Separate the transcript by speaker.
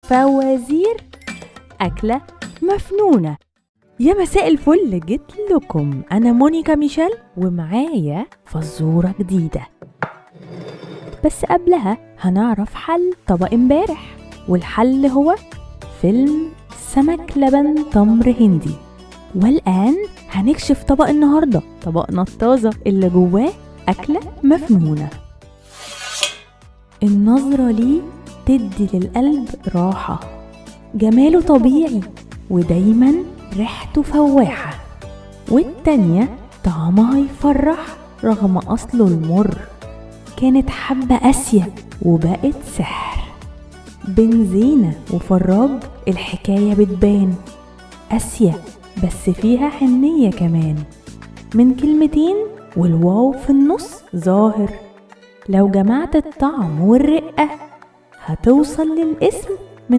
Speaker 1: فوازير أكلة مفنونة. يا مساء الفل، جيت لكم أنا مونيكا ميشيل ومعايا فزورة جديدة. بس قبلها هنعرف حل طبق امبارح، والحل هو فيلم سمك لبن تمر هندي. والآن هنكشف طبق النهاردة، طبقنا الطازة اللي جواه أكلة مفنونة. النظرة ليه تدي للقلب راحة، جماله طبيعي ودايما ريحته فواحة، والتانية طعمها يفرح رغم أصله المر. كانت حبة قاسية وبقت سحر، بين زينة وفراج الحكاية بتبان. قاسية بس فيها حنية كمان، من كلمتين والواو في النص ظاهر. لو جمعت الطعم والرقة هتوصل للاسم